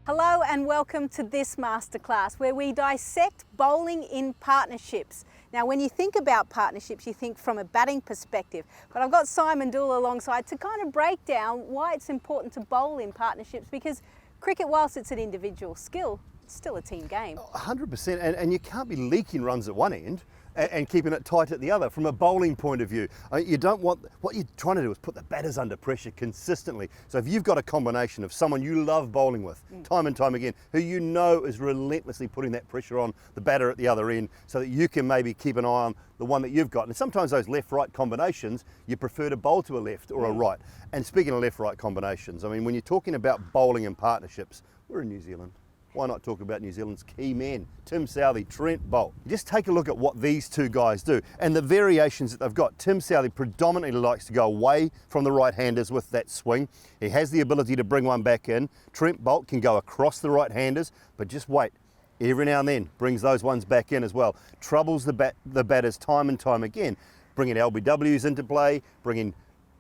Hello and welcome to this masterclass where we dissect bowling in partnerships. Now when you think about partnerships you think from a batting perspective, but I've got Simon Dool alongside to kind of break down why it's important to bowl in partnerships, because cricket, whilst it's an individual skill, it's still a team game. 100%, and you can't be leaking runs at one end and keeping it tight at the other. From a bowling point of view, you don't want, what you're trying to do is put the batters under pressure consistently. So if you've got a combination of someone you love bowling with time and time again, who you know is relentlessly putting that pressure on the batter at the other end, so that you can maybe keep an eye on the one that you've got. And sometimes those left-right combinations, you prefer to bowl to a left or a right. And speaking of left-right combinations, I mean, when you're talking about bowling in partnerships, we're in New Zealand. Why not talk about New Zealand's key men, Tim Southee, Trent Boult. Just take a look at what these two guys do and the variations that they've got. Tim Southee predominantly likes to go away from the right-handers with that swing. He has the ability to bring one back in. Trent Boult can go across the right-handers, but just wait. Every now and then brings those ones back in as well. Troubles the batters time and time again, bringing LBWs into play, bringing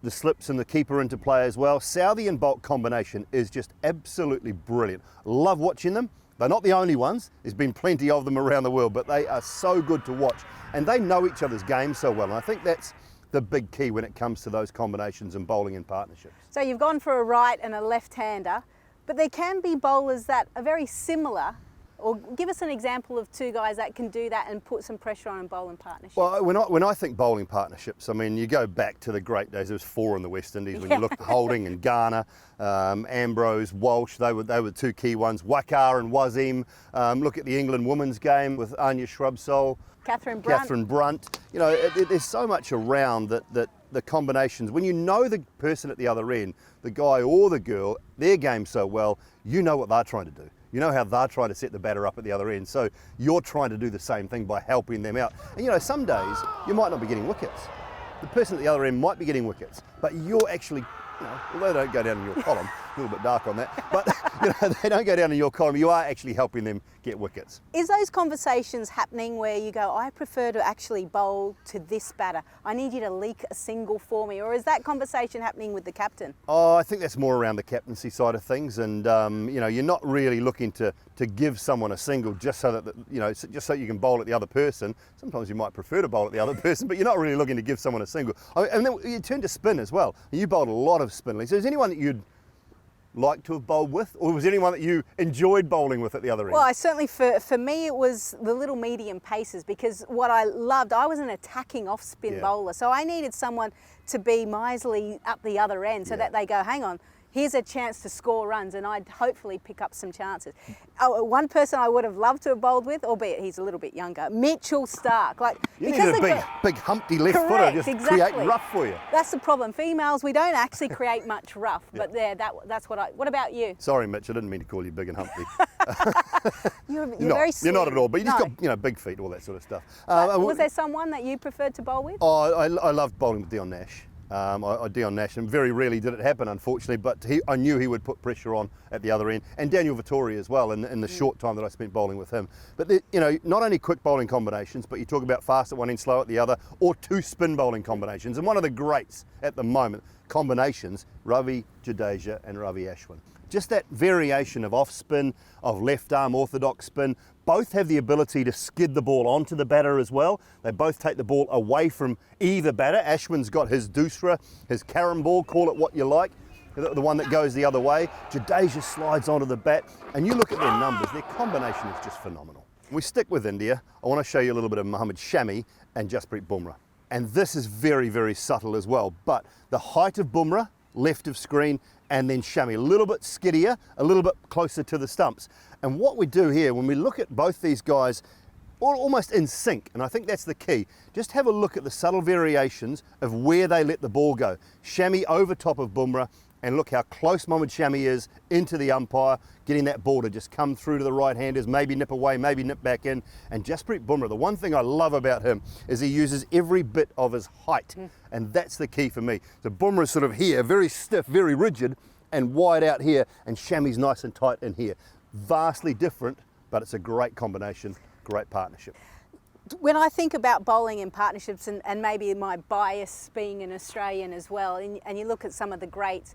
the slips and the keeper into play as well. Southee and Boult combination is just absolutely brilliant. Love watching them. They're not the only ones. There's been plenty of them around the world, but they are so good to watch. And they know each other's game so well. And I think that's the big key when it comes to those combinations and bowling in partnerships. So you've gone for a right and a left-hander, but there can be bowlers that are very similar. Or give us an example of two guys that can do that and put some pressure on and bowl in partnership. Well, when I think bowling partnerships, I mean, you go back to the great days. There was four in the West Indies. When you look at Holding and Garner, Ambrose, Walsh, they were two key ones. Wakar and Wazim. Look at the England women's game with Anya Shrubsole. Catherine Brunt. You know, there's so much around that the combinations. When you know the person at the other end, the guy or the girl, their game so well, you know what they're trying to do. You know how they're trying to set the batter up at the other end. So you're trying to do the same thing by helping them out. And you know, some days you might not be getting wickets. The person at the other end might be getting wickets, but you're actually, you know, although they don't go down in your column, a little bit dark on that, but you know, they don't go down in your column, you are actually helping them get wickets. Is those conversations happening where you go, I prefer to actually bowl to this batter, I need you to leak a single for me, or is that conversation happening with the captain? Oh, I think that's more around the captaincy side of things, and you know, you're not really looking to give someone a single just so that, you know, just so you can bowl at the other person. Sometimes you might prefer to bowl at the other person, but you're not really looking to give someone a single. And then you turn to spin as well. You bowled a lot of spin. So is anyone that you'd like to have bowled with, or was anyone that you enjoyed bowling with at the other end? Well, I certainly, for me, it was the little medium paces, because what I loved, I was an attacking off-spin bowler, so I needed someone to be miserly up the other end so that they go, hang on, here's a chance to score runs, and I'd hopefully pick up some chances. One person I would have loved to have bowled with, albeit he's a little bit younger, Mitchell Starc. Like, you need a big humpty left footer just create rough for you. That's the problem. Females, we don't actually create much rough, but that's what I. What about you? Sorry, Mitch, I didn't mean to call you big and humpty. You're very sweet. You're not at all, but you just got, you know, big feet, all that sort of stuff. Was there someone that you preferred to bowl with? Oh, I loved bowling with Dion Nash. Dion Nash, and very rarely did it happen, unfortunately, but I knew he would put pressure on at the other end, and Daniel Vittori as well in the short time that I spent bowling with him. But you know, not only quick bowling combinations, but you talk about fast at one end, slow at the other, or two spin bowling combinations. And one of the greats at the moment, combinations, Ravi Jadeja and Ravi Ashwin. Just that variation of off spin, of left arm orthodox spin. Both have the ability to skid the ball onto the batter as well. They both take the ball away from either batter. Ashwin's got his doosra, his carom ball, call it what you like, the one that goes the other way. Jadeja slides onto the bat, and you look at their numbers, their combination is just phenomenal. We stick with India. I want to show you a little bit of Mohammad Shami and Jasprit Bumrah. And this is very, very subtle as well, but the height of Bumrah, left of screen, and then Shami, a little bit skiddier, a little bit closer to the stumps. And what we do here, when we look at both these guys, almost in sync, and I think that's the key, just have a look at the subtle variations of where they let the ball go. Shami over top of Bumrah, and look how close Mohammad Shami is into the umpire, getting that ball to just come through to the right-handers, maybe nip away, maybe nip back in. And Jasprit Bumrah, the one thing I love about him is he uses every bit of his height, and that's the key for me. So Bumrah's sort of here, very stiff, very rigid, and wide out here, and Shami's nice and tight in here. Vastly different, but it's a great combination, great partnership. When I think about bowling in partnerships, and maybe my bias being an Australian as well, and you look at some of the greats,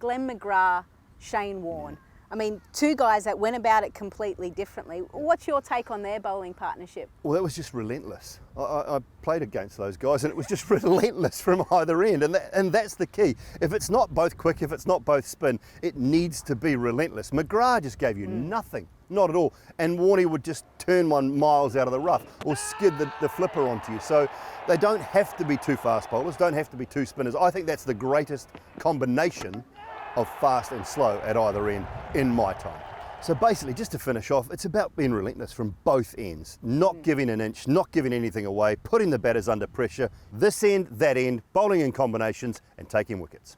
Glenn McGrath, Shane Warne, I mean, two guys that went about it completely differently. What's your take on their bowling partnership? Well, that was just relentless. I played against those guys and it was just relentless from either end, and that's the key. If it's not both quick, if it's not both spin, it needs to be relentless. McGrath just gave you nothing, not at all, and Warney would just turn one miles out of the rough or skid the flipper onto you. So they don't have to be two fast bowlers, don't have to be two spinners. I think that's the greatest combination of fast and slow at either end in my time. So basically, just to finish off, it's about being relentless from both ends, not giving an inch, not giving anything away, putting the batters under pressure, this end, that end, bowling in combinations and taking wickets.